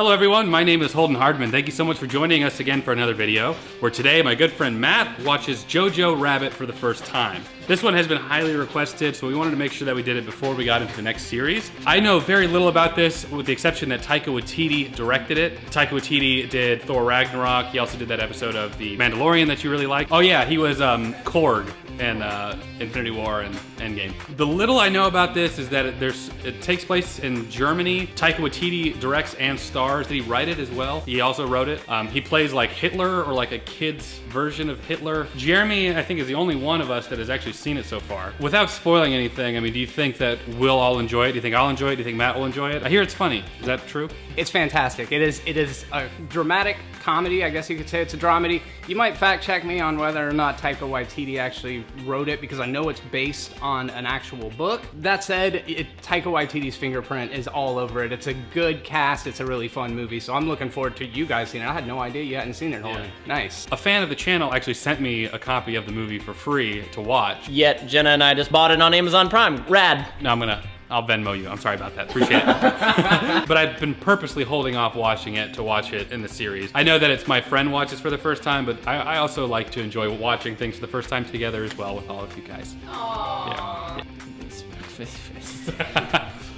Hello everyone, my name is Holden Hardman. Thank you so much for joining us again for another video, where today my good friend Matt watches JoJo Rabbit for the first time. This one has been highly requested, so we wanted to make sure that we did it before we got into the next series. I know very little about this, with the exception that Taika Waititi directed it. Taika Waititi did Thor Ragnarok. He also did that episode of The Mandalorian that you really liked. Oh yeah, he was Korg in Infinity War and Endgame. The little I know about this is that it takes place in Germany. Taika Waititi directs and stars. Did he write it as well? He also wrote it. He plays like Hitler, or like a kid's version of Hitler. Jeremy, I think, is the only one of us that has actually seen it so far. Without spoiling anything, I mean, do you think that we'll all enjoy it? Do you think I'll enjoy it? Do you think Matt will enjoy it? I hear it's funny. Is that true? It's fantastic. It is a dramatic comedy. I guess you could say it's a dramedy. You might fact check me on whether or not Taika Waititi actually wrote it, because I know it's based on an actual book. That said, Taika Waititi's fingerprint is all over it. It's a good cast. It's a really fun movie, so I'm looking forward to you guys seeing it. I had no idea you hadn't seen it, Holden. Yeah. Nice. A fan of the channel actually sent me a copy of the movie for free to watch. Yet Jenna and I just bought it on Amazon Prime. Rad. No, I'll Venmo you. I'm sorry about that. Appreciate it. But I've been purposely holding off watching it to watch it in the series. I know that it's my friend watches for the first time, but I also like to enjoy watching things for the first time together as well with all of you guys. Yeah.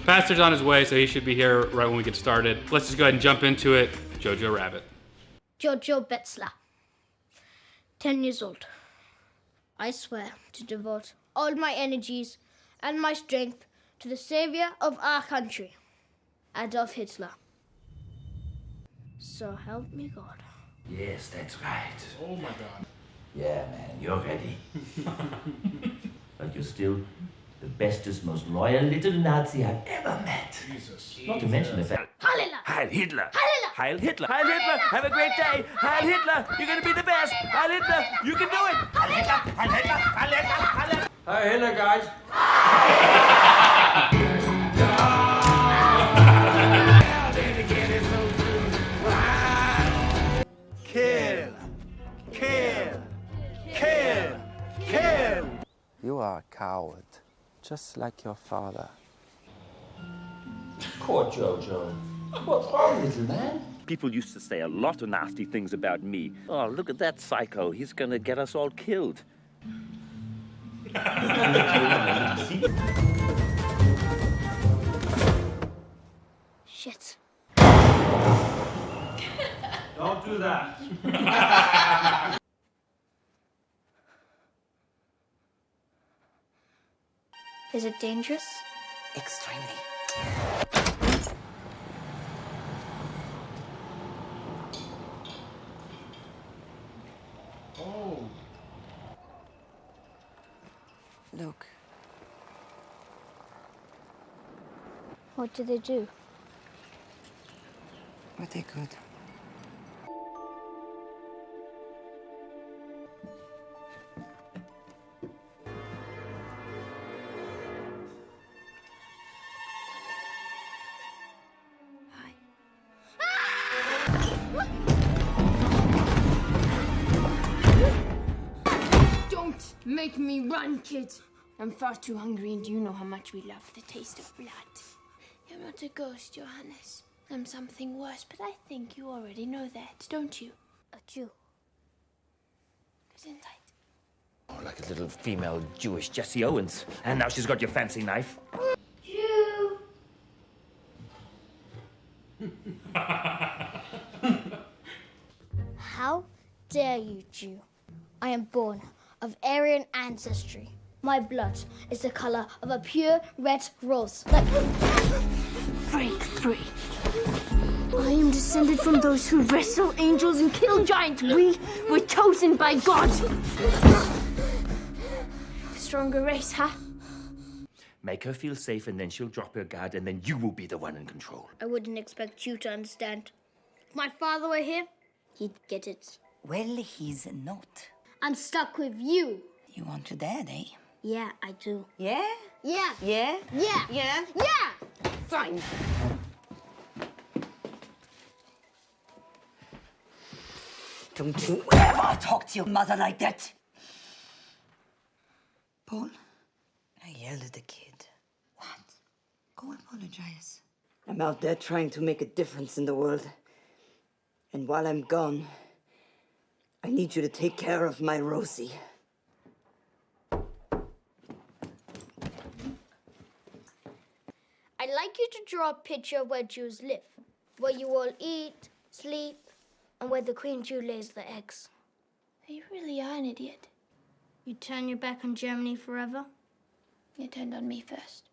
Pastor's on his way, so he should be here right when we get started. Let's just go ahead and jump into it. JoJo Rabbit. JoJo Betzler, 10 years old. I swear to devote all my energies and my strength to the savior of our country, Adolf Hitler. So help me God. Yes, that's right. Oh my God. Yeah, man, you're ready. But you're still the bestest, most loyal little Nazi I've ever met. Jesus. Not to mention the fact. Heil Hitler! Heil Hitler! Heil Hitler! Heil Hitler! Heil Hitler! Have a great day! Heil Hitler! You're gonna be the best! Heil Hitler! You can do it! Heil Hitler! Heil Hitler! Heil Hitler! Heil Hitler! Heil Hitler, guys. Kill! Kill! Kill! Kill! You are a coward, just like your father. Poor Jojo. What's wrong, little man? People used to say a lot of nasty things about me. Oh, look at that psycho. He's gonna get us all killed. Shit. Don't do that. Is it dangerous? Extremely. Oh. Look. What did they do? What they could. Don't make me run, kid. I'm far too hungry, and you know how much we love the taste of blood. You're not a ghost, Johannes. I'm something worse, but I think you already know that, don't you? A Jew. Gesundheit. Oh, like a little female Jewish Jesse Owens. And now she's got your fancy knife. Jew. How dare you, Jew? I am born of Aryan ancestry. My blood is the color of a pure red rose. Break free. I am descended from those who wrestle angels and kill giants. We were chosen by God. Stronger race, huh? Make her feel safe, and then she'll drop her guard, and then you will be the one in control. I wouldn't expect you to understand. If my father were here, he'd get it. Well, he's not. I'm stuck with you. You want your dad, eh? Yeah, I do. Yeah? Yeah. Yeah? Yeah. Yeah? Yeah. Fine. Don't you ever talk to your mother like that! Paul? I yelled at the kid. What? Go apologize. I'm out there trying to make a difference in the world. And while I'm gone, I need you to take care of my Rosie. I'd like you to draw a picture of where Jews live, where you all eat, sleep, and where the Queen Jew lays the eggs. You really are an idiot. You turn your back on Germany forever? You turned on me first.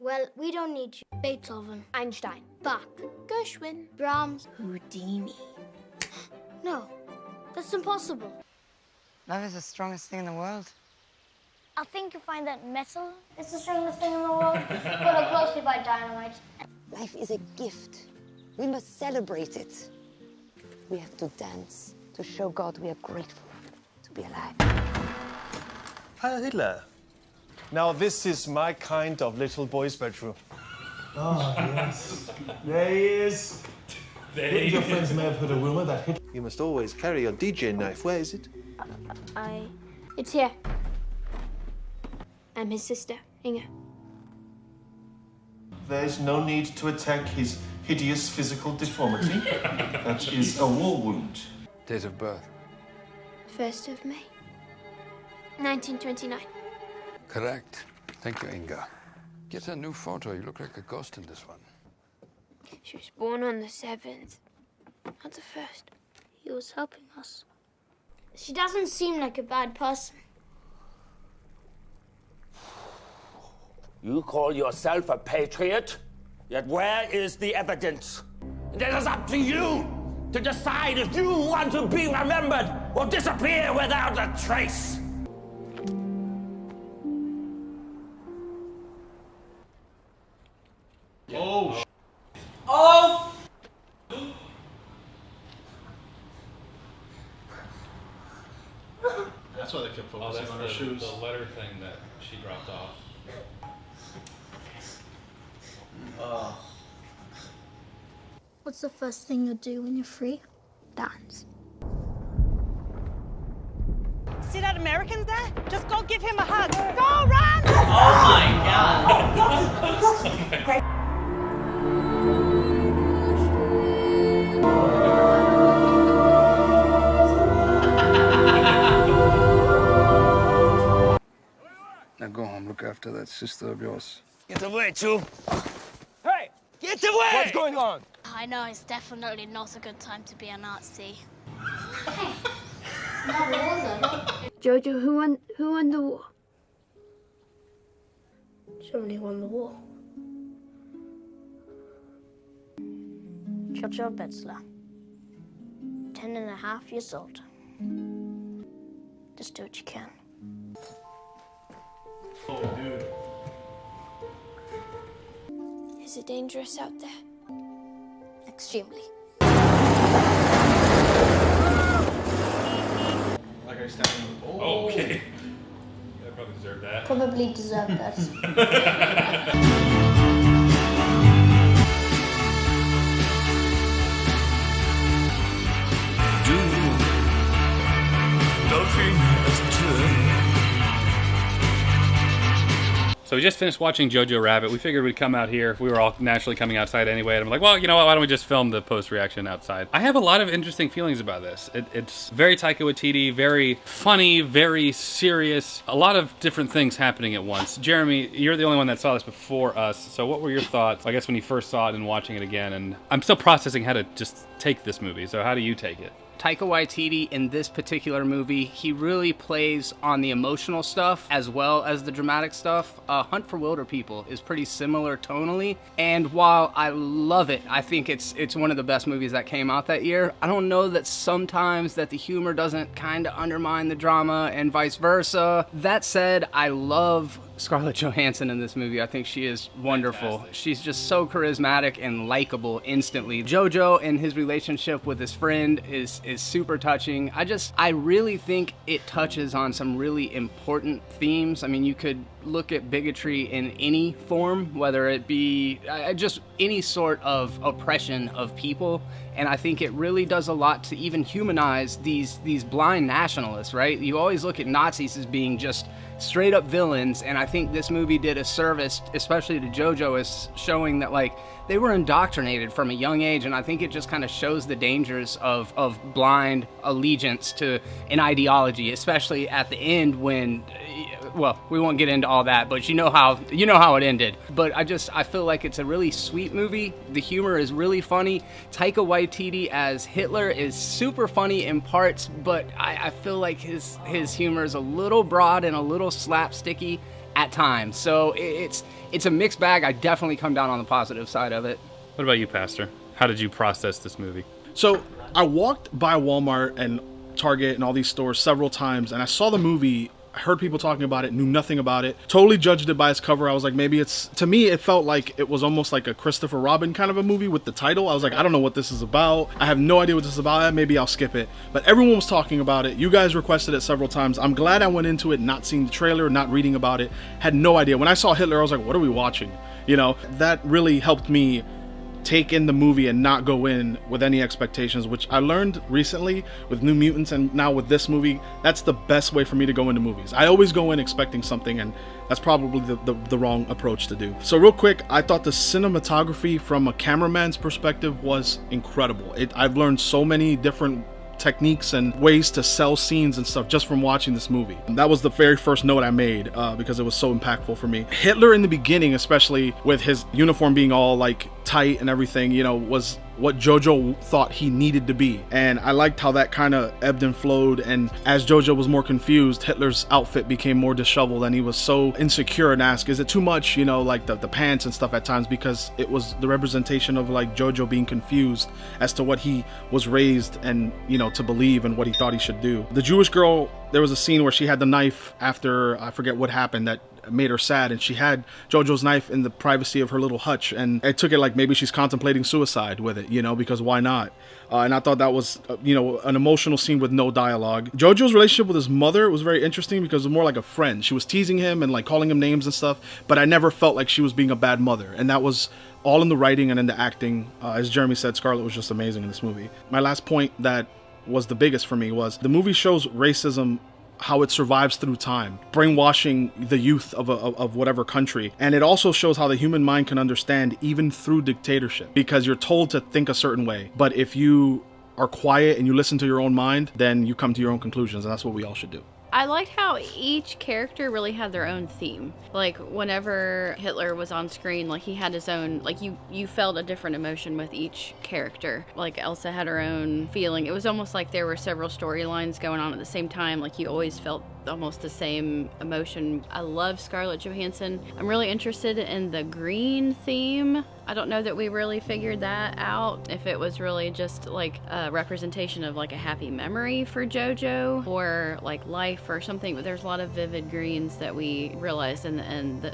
Well, we don't need you. Beethoven. Einstein. Bach. Gershwin. Brahms. Houdini. No, that's impossible. Love is the strongest thing in the world. I think you'll find that metal is the strongest thing in the world, followed closely by dynamite. Life is a gift. We must celebrate it. We have to dance to show God we are grateful to be alive. Heil Hitler. Now this is my kind of little boy's bedroom. Oh, yes. There he is. Your friends may have heard a rumor that Hitler... You must always carry your DJ knife. Where is it? It's here. I'm his sister, Inga. There is no need to attack his hideous physical deformity. That is a war wound. Date of birth? 1st of May. 1929. Correct. Thank you, Inga. Get a new photo. You look like a ghost in this one. She was born on the 7th, not the 1st. He was helping us. She doesn't seem like a bad person. You call yourself a patriot? Yet where is the evidence? And it is up to you to decide if you want to be remembered or disappear without a trace. Oh! Oh! That's why they kept focusing on her shoes. The letter thing that she dropped off. What's the first thing you'll do when you're free? Dance. See that American there? Just go give him a hug. Go, run! Oh my God. Now go home, look after that sister of yours. Get away, Chu. Hey, get away! What's going on? I know it's definitely not a good time to be a Nazi. Jojo, who won the war? Germany won the war. JoJo Rabbit, 10.5 years old. Just do what you can. Oh, dude. Is it dangerous out there? Extremely. Like I standing. Oh, okay. I probably deserve that. Probably deserve that. So we just finished watching JoJo Rabbit. We figured we'd come out here. We were all naturally coming outside anyway. And I'm like, well, you know what? Why don't we just film the post-reaction outside? I have a lot of interesting feelings about this. It's very Taika Waititi, very funny, very serious. A lot of different things happening at once. Jeremy, you're the only one that saw this before us. So what were your thoughts, I guess, when you first saw it and watching it again? And I'm still processing how to just take this movie. So how do you take it? Taika Waititi in this particular movie, he really plays on the emotional stuff as well as the dramatic stuff. Hunt for Wilder People is pretty similar tonally, and while I love it, I think it's one of the best movies that came out that year. I don't know that sometimes that the humor doesn't kind of undermine the drama and vice versa. That said, I love Scarlett Johansson in this movie. I think she is wonderful. Fantastic. She's just so charismatic and likable instantly. JoJo and his relationship with his friend is super touching. I really think it touches on some really important themes. I mean, you could look at bigotry in any form, whether it be just any sort of oppression of people, and I think it really does a lot to even humanize these blind nationalists, right? You always look at Nazis as being just straight up villains, and I think this movie did a service, especially to JoJo, as showing that like they were indoctrinated from a young age, and I think it just kind of shows the dangers of blind allegiance to an ideology, especially at the end when, well, we won't get into all that, but you know how it ended. But I feel like it's a really sweet movie. The humor is really funny. Taika Waititi as Hitler is super funny in parts, but I feel like his humor is a little broad and a little slapsticky at times. So it's a mixed bag. I definitely come down on the positive side of it. What about you, Pastor? How did you process this movie? So I walked by Walmart and Target and all these stores several times, and I saw the movie. I heard people talking about it, knew nothing about it, totally judged it by its cover. I was like, maybe to me, it felt like it was almost like a Christopher Robin kind of a movie with the title. I was like, I don't know what this is about. I have no idea what this is about. Maybe I'll skip it. But everyone was talking about it. You guys requested it several times. I'm glad I went into it not seeing the trailer, not reading about it. Had no idea. When I saw Hitler, I was like, what are we watching? You know, that really helped me take in the movie and not go in with any expectations, which I learned recently with New Mutants and now with this movie. That's the best way for me to go into movies. I always go in expecting something, and that's probably the wrong approach to do. So real quick, I thought the cinematography from a cameraman's perspective was incredible. I've learned so many different techniques and ways to sell scenes and stuff just from watching this movie. That was the very first note I made because it was so impactful for me. Hitler in the beginning, especially with his uniform being all like tight and everything, you know, was what JoJo thought he needed to be. And I liked how that kind of ebbed and flowed, and as JoJo was more confused, Hitler's outfit became more disheveled and he was so insecure and asked, is it too much, you know, like the pants and stuff at times, because it was the representation of like JoJo being confused as to what he was raised and, you know, to believe and what he thought he should do. The Jewish girl, there was a scene where she had the knife after, I forget what happened, that made her sad, and she had JoJo's knife in the privacy of her little hutch, and I took it like maybe she's contemplating suicide with it, you know, because why not? And I thought that was, you know, an emotional scene with no dialogue. JoJo's relationship with his mother was very interesting because it was more like a friend. She was teasing him and like calling him names and stuff, but I never felt like she was being a bad mother, and that was all in the writing and in the acting. As Jeremy said, Scarlett was just amazing in this movie. My last point that was the biggest for me was the movie shows racism, how it survives through time, brainwashing the youth of whatever country. And it also shows how the human mind can understand even through dictatorship, because you're told to think a certain way. But if you are quiet and you listen to your own mind, then you come to your own conclusions, and that's what we all should do. I liked how each character really had their own theme. Like, whenever Hitler was on screen, like, he had his own, like, you felt a different emotion with each character. Like, Elsa had her own feeling. It was almost like there were several storylines going on at the same time. Like, you always felt almost the same emotion. I love Scarlett Johansson. I'm really interested in the green theme. I don't know that we really figured that out, if it was really just like a representation of like a happy memory for JoJo or like life or something, but there's a lot of vivid greens that we realized in the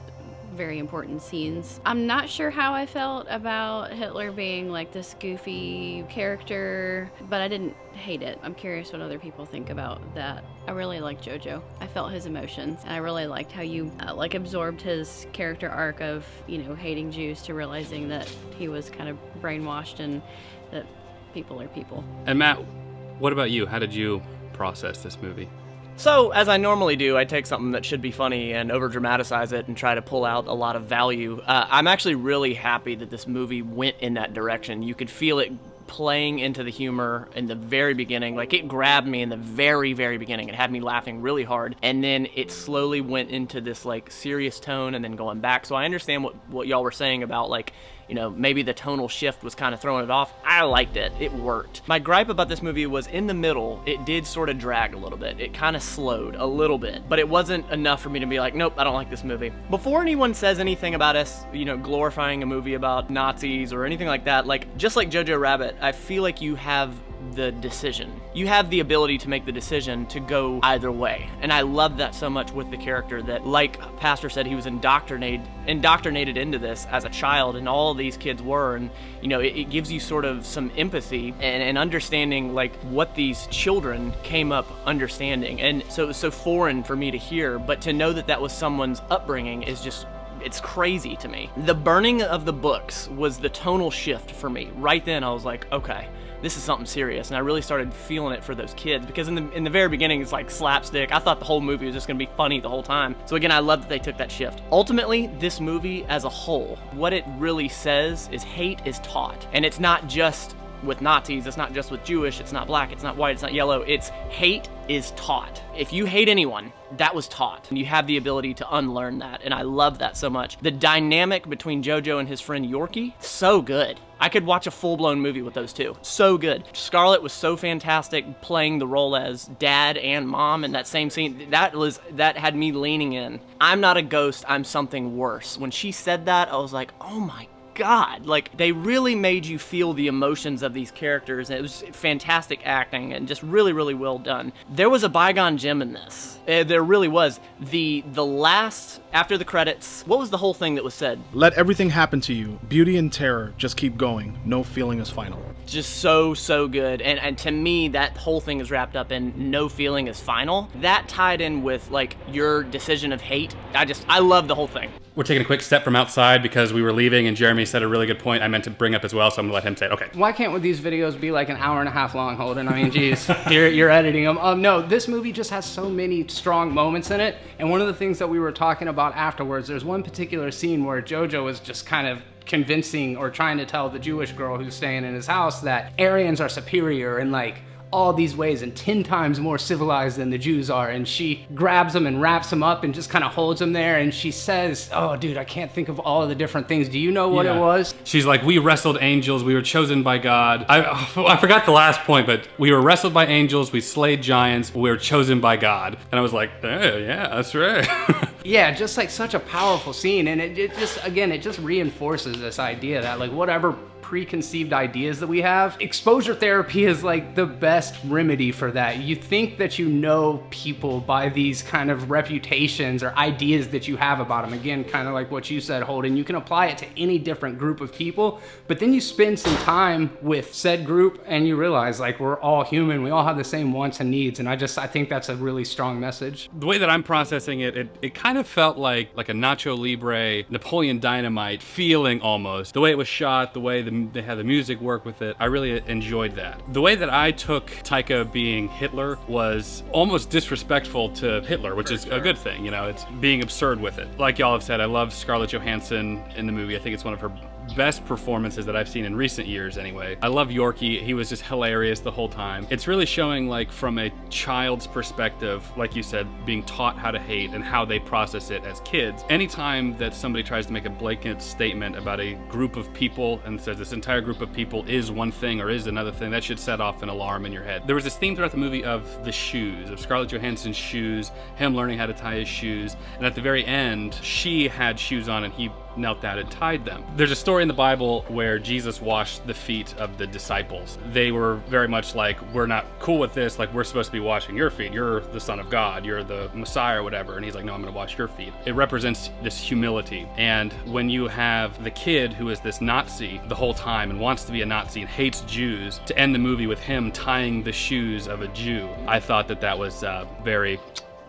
very important scenes. I'm not sure how I felt about Hitler being like this goofy character, but I didn't hate it. I'm curious what other people think about that. I really liked JoJo. I felt his emotions, and I really liked how you like absorbed his character arc of, you know, hating Jews to realizing that he was kind of brainwashed and that people are people. And Matt, what about you? How did you process this movie? So, as I normally do, I take something that should be funny and over-dramatize it and try to pull out a lot of value. I'm actually really happy that this movie went in that direction. You could feel it playing into the humor in the very beginning. Like, it grabbed me in the very, very beginning. It had me laughing really hard. And then it slowly went into this, like, serious tone and then going back. So I understand what y'all were saying about, like, you know, maybe the tonal shift was kind of throwing it off. I liked it. It worked. My gripe about this movie was in the middle, it did sort of drag a little bit. It kind of slowed a little bit, but it wasn't enough for me to be like, nope, I don't like this movie. Before anyone says anything about us, you know, glorifying a movie about Nazis or anything like that, like, just like JoJo Rabbit, I feel like you have the decision. You have the ability to make the decision to go either way. And I love that so much with the character that, like Pastor said, he was indoctrinated into this as a child, and all these kids were, and, you know, it gives you sort of some empathy and understanding, like, what these children came up understanding. And so it was so foreign for me to hear, but to know that that was someone's upbringing is just It's crazy to me. The burning of the books was the tonal shift for me. Right then, I was like, okay, this is something serious, and I really started feeling it for those kids, because in the very beginning it's like slapstick. I thought the whole movie was just gonna be funny the whole time. So again, I love that they took that shift. Ultimately, this movie as a whole, what it really says is hate is taught, and it's not just with Nazis, it's not just with Jewish, it's not black, it's not white, it's not yellow, it's hate is taught. If you hate anyone, that was taught, and you have the ability to unlearn that, and I love that so much. The dynamic between JoJo and his friend Yorkie, so good. I could watch a full-blown movie with those two. So good. Scarlett was so fantastic playing the role as dad and mom in that same scene. That had me leaning in. I'm not a ghost, I'm something worse. When she said that, I was like, oh my God, like they really made you feel the emotions of these characters. It was fantastic acting and just really, really well done. There was a bygone gem in this. There really was. The last, after the credits, what was the whole thing that was said? Let everything happen to you. Beauty and terror. Just keep going. No feeling is final. Just so good. And to me, that whole thing is wrapped up in no feeling is final. That tied in with like your decision of hate. I love the whole thing. We're taking a quick step from outside because we were leaving and Jeremy said a really good point I meant to bring up as well, so I'm gonna let him say it. Okay. Why can't these videos be like an hour and a half long, Holden? I mean, geez, you're editing them. No, this movie just has so many strong moments in it, and one of the things that we were talking about afterwards, there's one particular scene where JoJo is just kind of convincing or trying to tell the Jewish girl who's staying in his house that Aryans are superior and like all these ways and 10 times more civilized than the Jews are, and she grabs him and wraps him up and just kind of holds him there, and she says, oh dude, I can't think of all of the different things. Do you know what it was? She's like, we wrestled angels, we were chosen by God. I forgot the last point, but we were wrestled by angels, we slayed giants, we were chosen by God. And I was like, hey, yeah, that's right. Yeah, just like such a powerful scene, and it just reinforces this idea that like whatever preconceived ideas that we have, exposure therapy is like the best remedy for that. You think that you know people by these kind of reputations or ideas that you have about them. Again, kind of like what you said, Holden, you can apply it to any different group of people, but then you spend some time with said group and you realize like we're all human, we all have the same wants and needs, and I think that's a really strong message. The way that I'm processing it kind of felt like a Nacho Libre, Napoleon Dynamite feeling almost. The way it was shot, the way they had the music work with it, I really enjoyed that. The way that I took Taika being Hitler was almost disrespectful to Hitler, which is a good thing, you know, it's being absurd with it. Like y'all have said, I love Scarlett Johansson in the movie. I think it's one of her best performances that I've seen in recent years anyway. I love Yorkie, he was just hilarious the whole time. It's really showing like from a child's perspective, like you said, being taught how to hate and how they process it as kids. Anytime that somebody tries to make a blanket statement about a group of people and says this entire group of people is one thing or is another thing, that should set off an alarm in your head. There was this theme throughout the movie of the shoes, of Scarlett Johansson's shoes, him learning how to tie his shoes, and at the very end, she had shoes on and he knelt down and tied them. There's a story in the Bible where Jesus washed the feet of the disciples. They were very much like, we're not cool with this, like we're supposed to be washing your feet. You're the Son of God, you're the Messiah or whatever. And he's like, no, I'm gonna wash your feet. It represents this humility. And when you have the kid who is this Nazi the whole time and wants to be a Nazi and hates Jews, to end the movie with him tying the shoes of a Jew, I thought that was very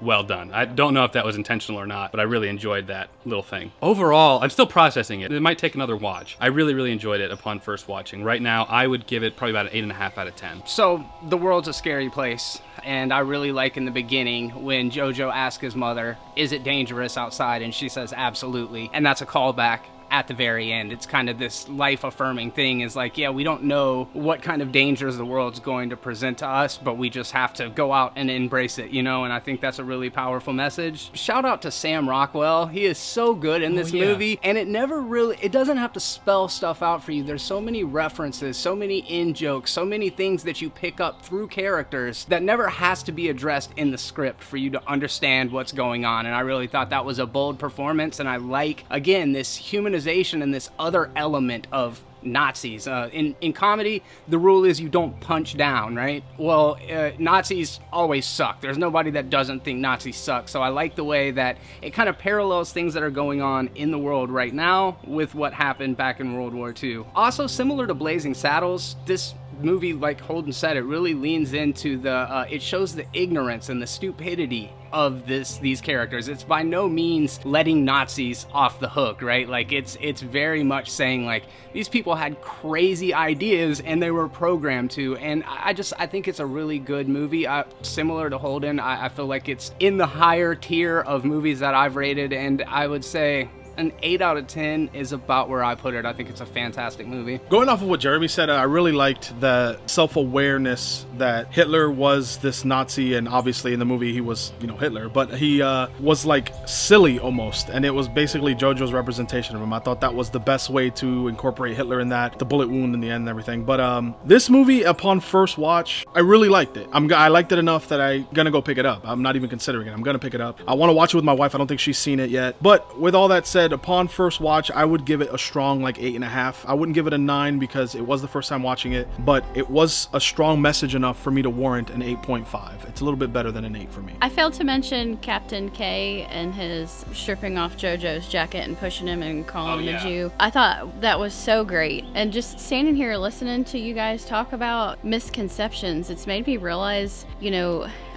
well done. I don't know if that was intentional or not, but I really enjoyed that little thing. Overall, I'm still processing it. It might take another watch. I really, really enjoyed it upon first watching. Right now, I would give it probably about an 8.5 out of 10. So, the world's a scary place, and I really like in the beginning when JoJo asks his mother, is it dangerous outside? And she says, absolutely. And that's a callback at the very end. It's kind of this life-affirming thing, is like, yeah, we don't know what kind of dangers the world's going to present to us, but we just have to go out and embrace it, you know, and I think that's a really powerful message. Shout out to Sam Rockwell. He is so good in this movie, and it doesn't have to spell stuff out for you. There's so many references, so many in-jokes, so many things that you pick up through characters that never has to be addressed in the script for you to understand what's going on, and I really thought that was a bold performance, and I like, again, this humanization and this other element of Nazis. In comedy, the rule is you don't punch down, right? Well, Nazis always suck. There's nobody that doesn't think Nazis suck. So I like the way that it kind of parallels things that are going on in the world right now with what happened back in World War II. Also, similar to Blazing Saddles, this movie, like Holden said, it really leans into the, it shows the ignorance and the stupidity of these characters. It's by no means letting Nazis off the hook, right? Like it's very much saying like these people had crazy ideas and they were programmed to. And I think it's a really good movie. Similar to Holden, I feel like it's in the higher tier of movies that I've rated, and I would say an 8 out of 10 is about where I put it. I think it's a fantastic movie. Going off of what Jeremy said, I really liked the self-awareness that Hitler was this Nazi, and obviously in the movie he was, Hitler, but he was like silly almost, and it was basically JoJo's representation of him. I thought that was the best way to incorporate Hitler in that, the bullet wound in the end and everything. But this movie, upon first watch, I really liked it. I liked it enough that I'm gonna go pick it up. I'm not even considering it. I'm gonna pick it up. I want to watch it with my wife. I don't think she's seen it yet. But with all that said, upon first watch, I would give it a strong like 8.5. I wouldn't give it a 9 because it was the first time watching it, but it was a strong message enough for me to warrant an 8.5. It's a little bit better than an 8 for me. I failed to mention Captain K and his stripping off JoJo's jacket and pushing him and calling him a Jew. I thought that was so great. And just standing here listening to you guys talk about misconceptions, it's made me realize,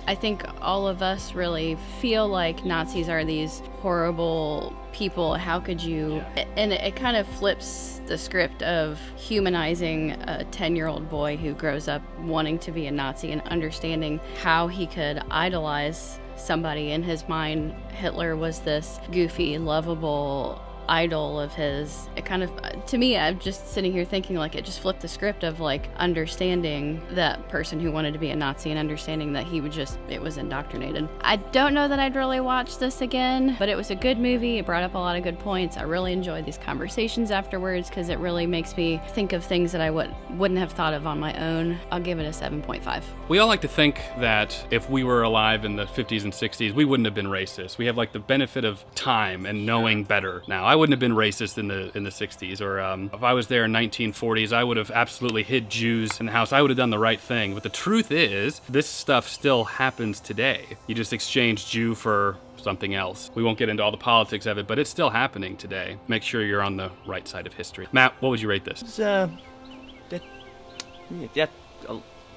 I think all of us really feel like Nazis are these horrible people. How could you? And it kind of flips the script of humanizing a 10-year-old boy who grows up wanting to be a Nazi and understanding how he could idolize somebody. In his mind, Hitler was this goofy, lovable idol of his. It kind of, to me, I'm just sitting here thinking like it just flipped the script of like understanding that person who wanted to be a Nazi and understanding that it was indoctrinated. I don't know that I'd really watch this again, but it was a good movie. It brought up a lot of good points. I really enjoyed these conversations afterwards because it really makes me think of things that I wouldn't have thought of on my own. I'll give it a 7.5. We all like to think that if we were alive in the 50s and 60s, we wouldn't have been racist. We have like the benefit of time and knowing better now. I wouldn't have been racist in the 60s, or if I was there in 1940s, I would have absolutely hid Jews in the house. I would have done the right thing. But the truth is, this stuff still happens today. You just exchange Jew for something else. We won't get into all the politics of it, but it's still happening today. Make sure you're on the right side of history. Matt, what would you rate this?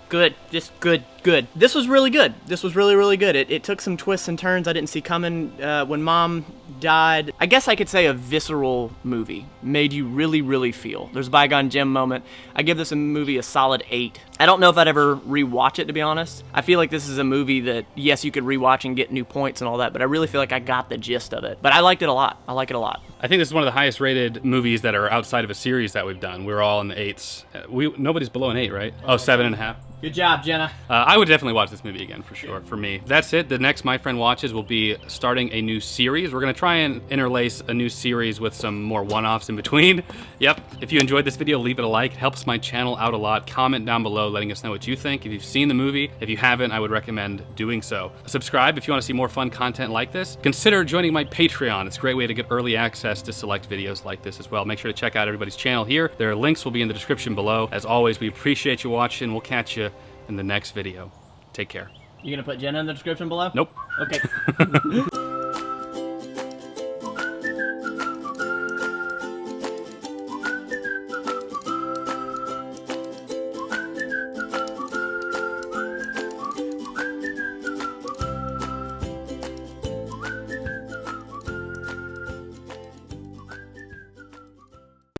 Good, just good. This was really good. This was really, really good. It took some twists and turns I didn't see coming. When Mom died, I guess I could say a visceral movie. Made you really, really feel. There's a Bygone Jim moment. I give this movie a solid 8. I don't know if I'd ever rewatch it, to be honest. I feel like this is a movie that, yes, you could rewatch and get new points and all that, but I really feel like I got the gist of it. But I liked it a lot. I like it a lot. I think this is one of the highest rated movies that are outside of a series that we've done. We're all in the 8s. Nobody's below an 8, right? Oh, 7.5. Good job, Jenna. I would definitely watch this movie again for sure, for me. That's it. The next My Friend Watches will be starting a new series. We're going to try and interlace a new series with some more one-offs in between. Yep. If you enjoyed this video, leave it a like. It helps my channel out a lot. Comment down below letting us know what you think. If you've seen the movie, if you haven't, I would recommend doing so. Subscribe if you want to see more fun content like this. Consider joining my Patreon. It's a great way to get early access to select videos like this as well. Make sure to check out everybody's channel here. Their links will be in the description below. As always, we appreciate you watching. We'll catch you in the next video. Take care. You gonna put Jenna in the description below? Nope. Okay.